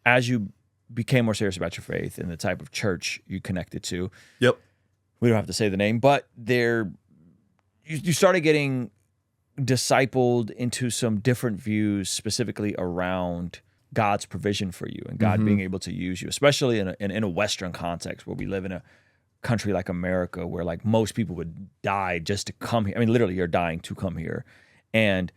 as you became more serious about your faith and the type of church you connected to, Yep. we don't have to say the name, but you started getting discipled into some different views, specifically around God's provision for you and God being able to use you, especially in a Western context where we live in a country like America, where like most people would die just to come here. I mean, literally, you're dying to come here, and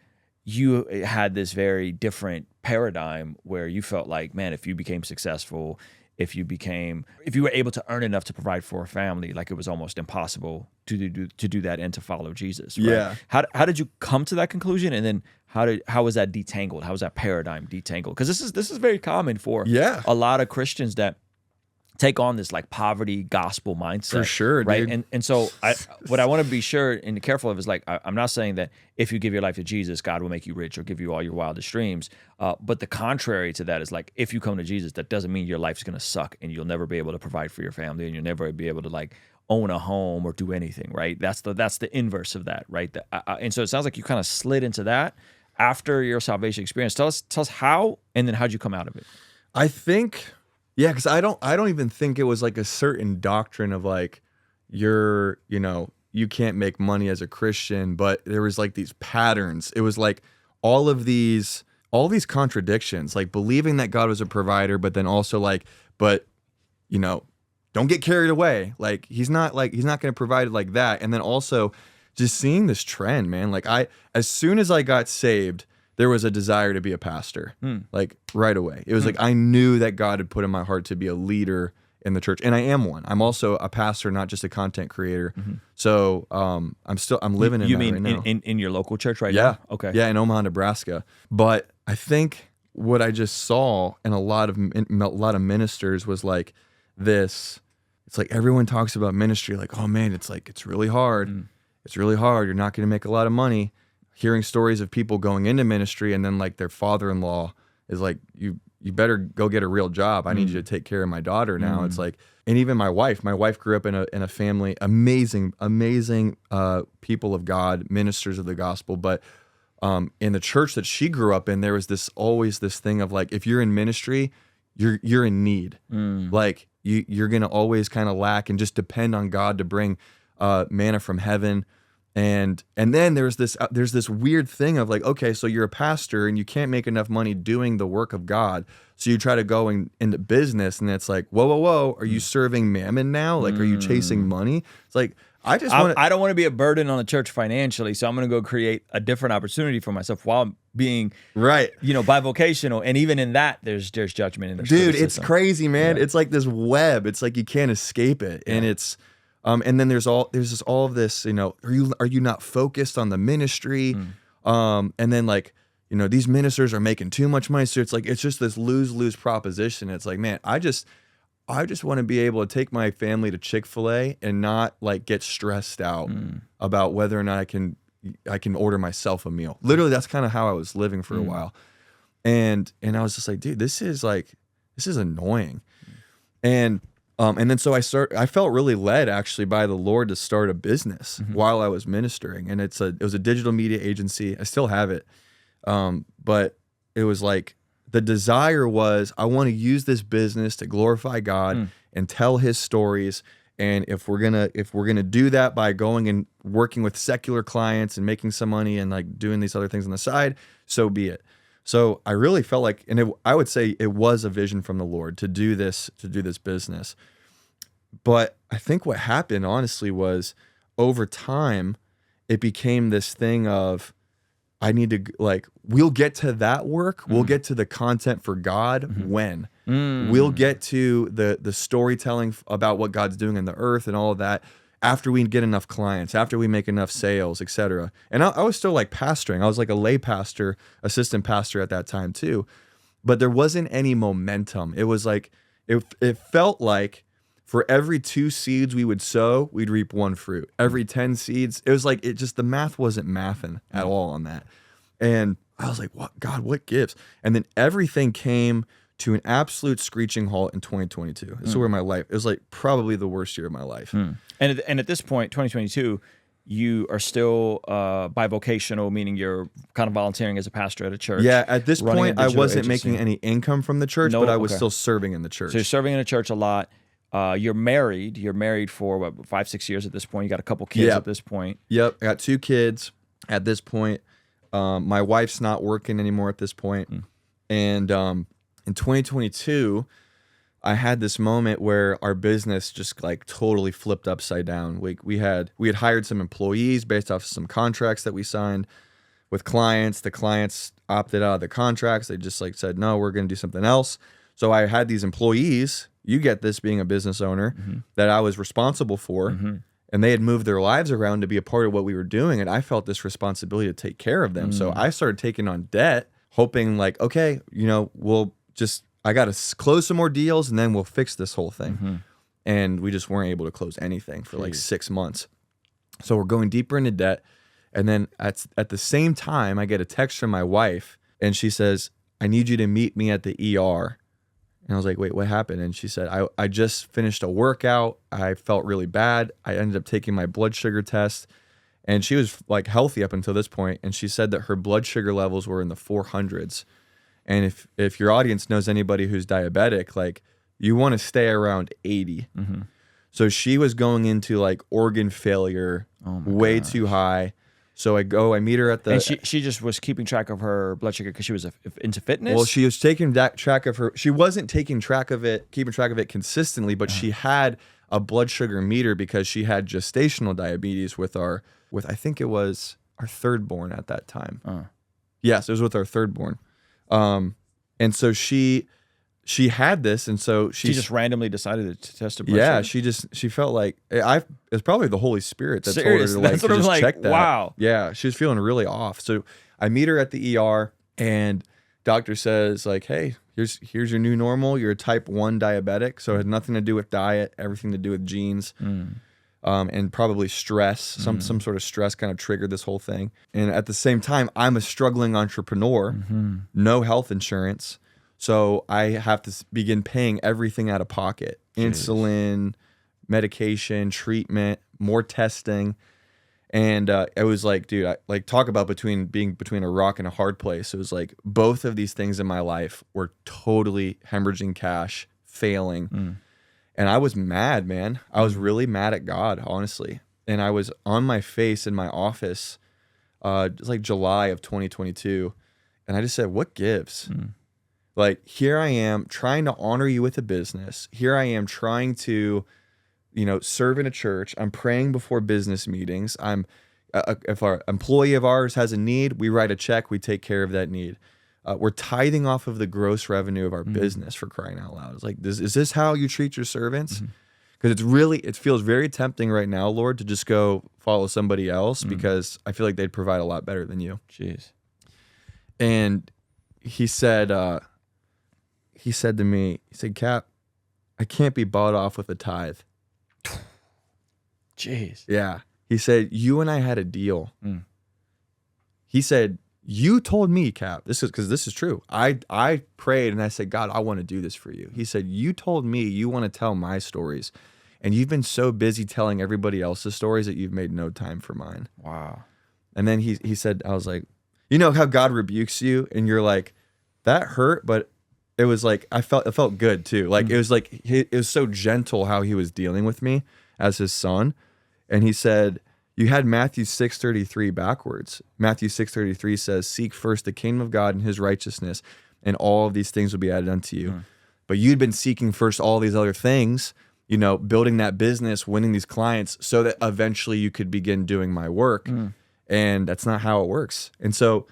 you had this very different paradigm where you felt like, man, if you became successful, if you were able to earn enough to provide for a family, like it was almost impossible to do that and to follow Jesus. Right? Yeah. How did you come to that conclusion, and then how was that detangled? How was that paradigm detangled? Because this is very common for a lot of Christians that take on this like poverty gospel mindset. For sure, right? dude. And so what I want to be sure and careful of is like, I'm not saying that if you give your life to Jesus, God will make you rich or give you all your wildest dreams. But the contrary to that is like, if you come to Jesus, that doesn't mean your life's going to suck and you'll never be able to provide for your family and you'll never be able to like own a home or do anything, right? That's the inverse of that, right? And so it sounds like you kind of slid into that after your salvation experience. Tell us how, and then how'd you come out of it? I think, yeah, because I don't even think it was like a certain doctrine of like you can't make money as a Christian, but there was like these patterns. It was like all these contradictions, like believing that God was a provider, but then also like, don't get carried away. Like he's not going to provide it like that. And then also just seeing this trend, man. Like as soon as I got saved, there was a desire to be a pastor, like right away. It was like I knew that God had put in my heart to be a leader in the church, and I am one. I'm also a pastor, not just a content creator. So I'm living in that right now. in your local church right Yeah. now? Okay. Yeah, in Omaha, Nebraska. But I think what I just saw in a lot of ministers was like this. It's like everyone talks about ministry, like, oh man, it's really hard. It's really hard. You're not going to make a lot of money. Hearing stories of people going into ministry and then like their father-in-law is like, you better go get a real job. I need you to take care of my daughter now. It's like, and even my wife grew up in a family, amazing people of God, ministers of the gospel. But in the church that she grew up in, there was always this thing of like, if you're in ministry, you're in need. Like you're going to always kind of lack and just depend on God to bring manna from heaven. And then there's this weird thing of like, okay, so you're a pastor and you can't make enough money doing the work of God, so you try to go into business, and it's like, whoa, are you serving mammon now? Like, are you chasing money? It's like I don't want to be a burden on the church financially, so I'm going to go create a different opportunity for myself while being bivocational, and even in that, there's judgment in the dude. It's crazy, man. Yeah. It's like this web. It's like you can't escape it, and it's. And then there's all of this, are you not focused on the ministry? And then like, these ministers are making too much money. So it's just this lose-lose proposition. It's like, man, I just want to be able to take my family to Chick-fil-A and not like get stressed out about whether or not I can order myself a meal. Literally, that's kind of how I was living for a while. And I was just like, dude, this is annoying. And then so I felt really led actually by the Lord to start a business while I was ministering. And it was a digital media agency. I still have it. But it was like, the desire was, I want to use this business to glorify God and tell his stories. And if we're gonna do that by going and working with secular clients and making some money and like doing these other things on the side, so be it. So I really felt like, I would say it was a vision from the Lord to do this business. But I think what happened, honestly, was over time, it became this thing of, I need to, like, we'll get to that work. We'll get to the content for God when. We'll get to the storytelling about what God's doing in the earth and all of that after we get enough clients, after we make enough sales, etc. And I was still like pastoring. I was like a lay pastor, assistant pastor at that time too. But there wasn't any momentum. It was like, it felt like for every 2 seeds we would sow, we'd reap 1 fruit. Every 10 seeds, it was like, the math wasn't mathing at all on that. And I was like, what, God, what gives? And then everything came to an absolute screeching halt in 2022. This is where it was like probably the worst year of my life. And at this point, 2022, you are still bivocational, meaning you're kind of volunteering as a pastor at a church. Yeah, at this running a point, I digital wasn't agency. making any income from the church, No, but I was okay. still serving in the church. So you're serving in a church a lot. You're married. You're married for what, 5-6 years at this point. You got a couple kids at this point. Yep, I got 2 kids at this point. My wife's not working anymore at this point. And in 2022, I had this moment where our business just like totally flipped upside down. We had hired some employees based off of some contracts that we signed with clients. The clients opted out of the contracts. They just like said, no, we're going to do something else. So I had these employees, you get this being a business owner, that I was responsible for. And they had moved their lives around to be a part of what we were doing. And I felt this responsibility to take care of them. So I started taking on debt, hoping like, okay, I got to close some more deals and then we'll fix this whole thing. And we just weren't able to close anything for like 6 months. So we're going deeper into debt. And then at the same time, I get a text from my wife and she says, I need you to meet me at the ER. And I was like, wait, what happened? And she said, I just finished a workout. I felt really bad. I ended up taking my blood sugar test. And she was like healthy up until this point. And she said that her blood sugar levels were in the 400s. And if your audience knows anybody who's diabetic, like you want to stay around 80. So she was going into like organ failure, way too high. So I meet her at the... And she just was keeping track of her blood sugar because she was into fitness? Well, she was taking track of her... She wasn't keeping track of it consistently, but she had a blood sugar meter because she had gestational diabetes with I think it was our third born at that time. Yes, it was with our third born. And so she had this, and so she just randomly decided to test her blood sugar? She felt like it's probably the Holy Spirit that Serious? told her That's what I'm just like, check that. wow. Yeah, she was feeling really off. So I meet her at the ER, and doctor says like, hey, here's your new normal. You're a type 1 diabetic, so it had nothing to do with diet, everything to do with genes. And probably stress, some sort of stress kind of triggered this whole thing. And at the same time, I'm a struggling entrepreneur, no health insurance. So I have to begin paying everything out of pocket. Insulin, medication, treatment, more testing. And it was like, dude, talk about being between a rock and a hard place. It was like both of these things in my life were totally hemorrhaging cash, failing. And I was mad, man. I was really mad at God, honestly. And I was on my face in my office, it's like July of 2022. And I just said, what gives? Like, here I am trying to honor you with a business. Here I am trying to, serve in a church. I'm praying before business meetings. If our employee of ours has a need, we write a check, we take care of that need. We're tithing off of the gross revenue of our business, for crying out loud. It's like, is this how you treat your servants? Because it feels very tempting right now, Lord, to just go follow somebody else because I feel like they'd provide a lot better than you. Jeez. And he said to me, Kap, I can't be bought off with a tithe. Jeez. Yeah. He said, you and I had a deal. He said, you told me, Kap, this is true. I prayed and I said, God, I want to do this for you. He said, you told me you want to tell my stories. And you've been so busy telling everybody else's stories that you've made no time for mine. Wow. And then he said, I was like, you know how God rebukes you and you're like, that hurt, but it was like, it felt good too. Like, it was like, it was so gentle how he was dealing with me as his son. And he said, you had Matthew 6:33 backwards. Matthew 6:33 says, seek first the kingdom of God and his righteousness, and all of these things will be added unto you. But you'd been seeking first all these other things, building that business, winning these clients so that eventually you could begin doing my work. And that's not how it works. And so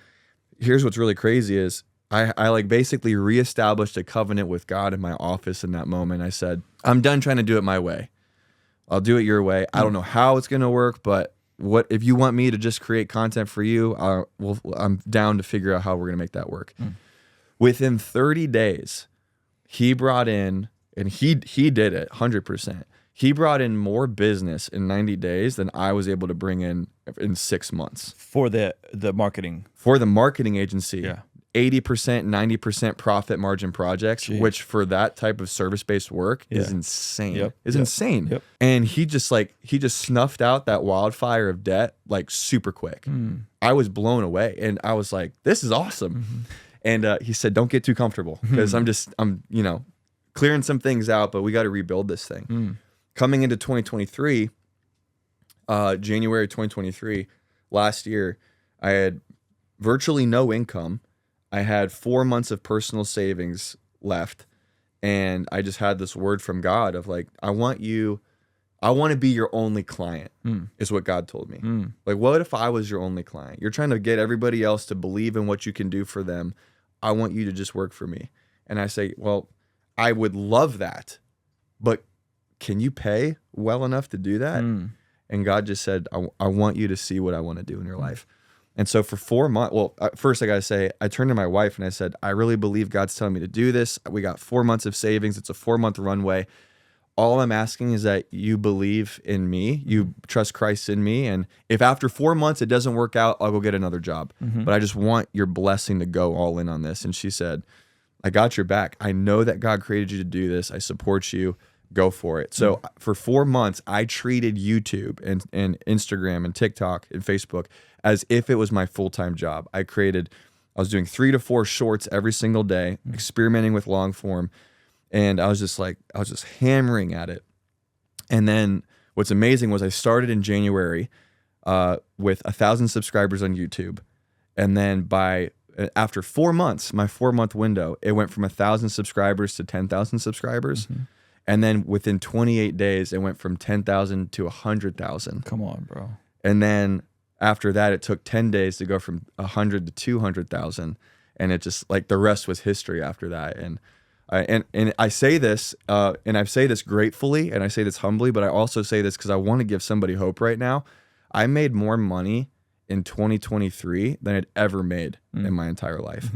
here's what's really crazy is I like basically reestablished a covenant with God in my office in that moment. I said, I'm done trying to do it my way. I'll do it your way. I don't know how it's going to work, but if you want me to just create content for you, I'm down to figure out how we're going to make that work. Within 30 days, he brought in, and he did it 100%. He brought in more business in 90 days than I was able to bring in 6 months. For the marketing. For the marketing agency. Yeah. 80%, 90% profit margin projects, which for that type of service-based work is insane. Insane. Yep. And he just snuffed out that wildfire of debt like super quick. I was blown away, and I was like, this is awesome. And he said, don't get too comfortable, because I'm clearing some things out, but we got to rebuild this thing. Coming into 2023, January 2023, last year, I had virtually no income. I had 4 months of personal savings left, and I just had this word from God of like, I want to be your only client, is what God told me. Like, what if I was your only client? You're trying to get everybody else to believe in what you can do for them. I want you to just work for me. And I say, well, I would love that, but can you pay well enough to do that? And God just said, I want you to see what I want to do in your life. And so for 4 months, well, first I got to say, I turned to my wife and I said, I really believe God's telling me to do this. We got 4 months of savings. It's a 4-month runway. All I'm asking is that you believe in me, you trust Christ in me. And if after 4 months it doesn't work out, I'll go get another job. But I just want your blessing to go all in on this. And she said, I got your back. I know that God created you to do this. I support you. Go for it. So for 4 months, I treated YouTube and Instagram and TikTok and Facebook as if it was my full-time job. I was doing 3 to 4 shorts every single day, experimenting with long form. And I was just hammering at it. And then what's amazing was I started in January with 1,000 subscribers on YouTube. And then after 4 months, my 4-month window, it went from 1,000 subscribers to 10,000 subscribers. And then within 28 days, it went from 10,000 to 100,000. Come on, bro. And then after that, it took 10 days to go from 100 to 200,000. And it just like the rest was history after that. And I say this, and I say this gratefully, and I say this humbly, but I also say this because I want to give somebody hope right now. I made more money in 2023 than I'd ever made in my entire life.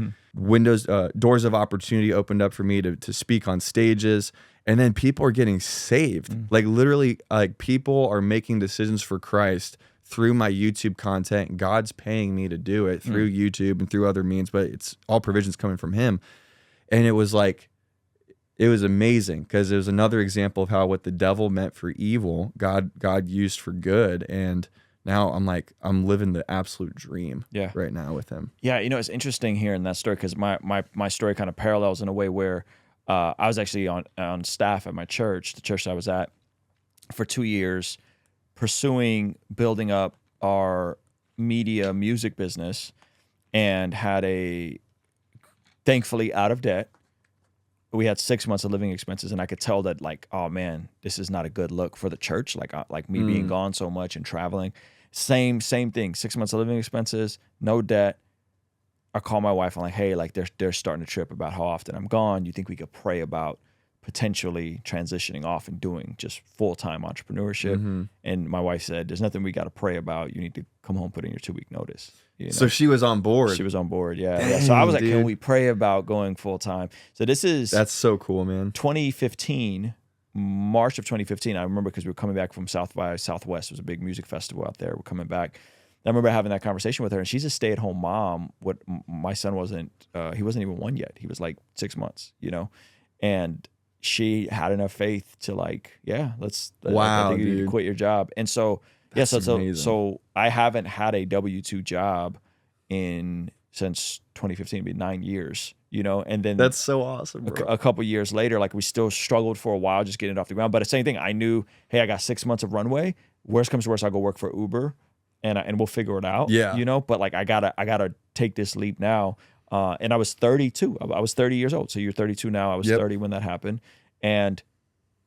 Doors of opportunity opened up for me to speak on stages. And then people are getting saved. Like literally, like people are making decisions for Christ through my YouTube content. God's paying me to do it through YouTube and through other means, but it's all provisions coming from Him. And it was amazing because it was another example of how what the devil meant for evil, God used for good. And now I'm living the absolute dream right now with Him. Yeah, it's interesting hearing that story because my story kind of parallels in a way where I was actually on staff at my church, the church I was at, for 2 years, pursuing building up our media music business, and had thankfully out of debt. We had 6 months of living expenses, and I could tell that like, oh man, this is not a good look for the church. Like me being gone so much and traveling, same thing. 6 months of living expenses, no debt. I call my wife. I'm like, hey, like they're starting to trip about how often I'm gone. You think we could pray about potentially transitioning off and doing just full-time entrepreneurship? And my wife said, there's nothing we got to pray about. You need to come home, put in your 2-week notice. So she was on board. She was on board, yeah. Dang, So I was like, dude. can we pray about going full-time? So that's so cool, man. 2015, March of 2015. I remember because we were coming back from South by Southwest. It was a big music festival out there. We're coming back. I remember having that conversation with her, and she's a stay-at-home mom. What my son wasn't, he wasn't even 1 yet. He was like 6 months, and she had enough faith to like, let's wow, I think you need dude. to quit your job. And so That's amazing. so I haven't had a W-2 job since 2015. It'd be 9 years, and then that's so awesome, bro. A couple years later, like we still struggled for a while just getting it off the ground. But the same thing, I knew, hey, I got 6 months of runway. Worst comes to worst, I'll go work for Uber. And we'll figure it out. Yeah. But like I gotta take this leap now. And I was 32. I was 30 years old. So you're 32 now. I was 30 when that happened. And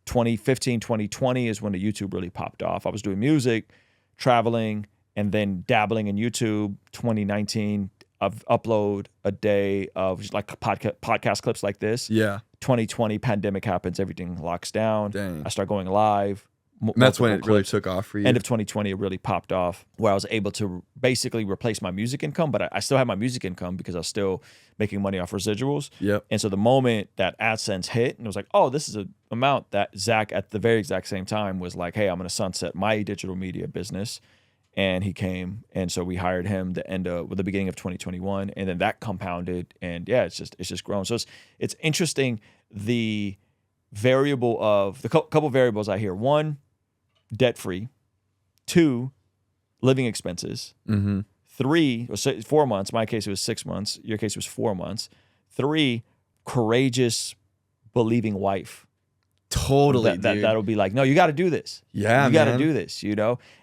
2015, 2020 is when the YouTube really popped off. I was doing music, traveling, and then dabbling in YouTube. 2019, upload a day of just like podcast clips like this. Yeah. 2020, pandemic happens. Everything locks down. Dang. I start going live. And that's when it really took off for you. End of 2020, it really popped off, where I was able to basically replace my music income, but I still had my music income because I was still making money off residuals. Yep. And so the moment that AdSense hit, and it was like, oh, this is an amount that Zach at the very exact same time was like, hey, I'm going to sunset my digital media business and he came, and so we hired him the beginning of 2021, and then that compounded, and yeah, it's just grown. So it's interesting, the variable of the couple variables I hear. One, debt free. Two, living expenses. Mm-hmm. 3, 4 months. My case it was 6 months. Your case was 4 months. 3, courageous, believing wife. Totally, that'll be like, no, you got to do this. Yeah, you got to do this.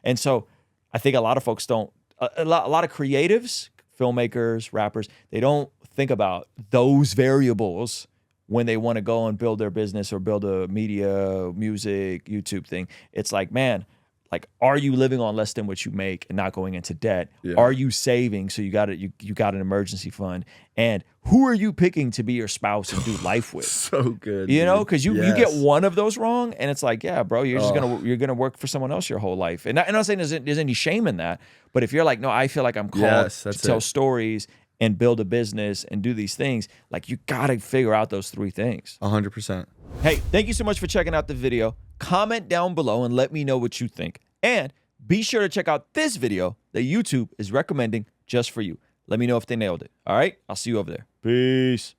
And so I think a lot of folks don't. A lot of creatives, filmmakers, rappers, they don't think about those variables when they want to go and build their business or build a media, music, YouTube thing. It's like, man, like, are you living on less than what you make and not going into debt? Yeah. Are you saving so you got an emergency fund? And who are you picking to be your spouse and do life with? So good. Because you get one of those wrong, and it's like, yeah, bro, you're gonna work for someone else your whole life. And I'm not saying there's any shame in that, but if you're like, no, I feel like I'm called to tell stories and build a business and do these things, like, you gotta figure out those 3 things. 100%. Hey, thank you so much for checking out the video. Comment down below and let me know what you think. And be sure to check out this video that YouTube is recommending just for you. Let me know if they nailed it. All right? I'll see you over there. Peace.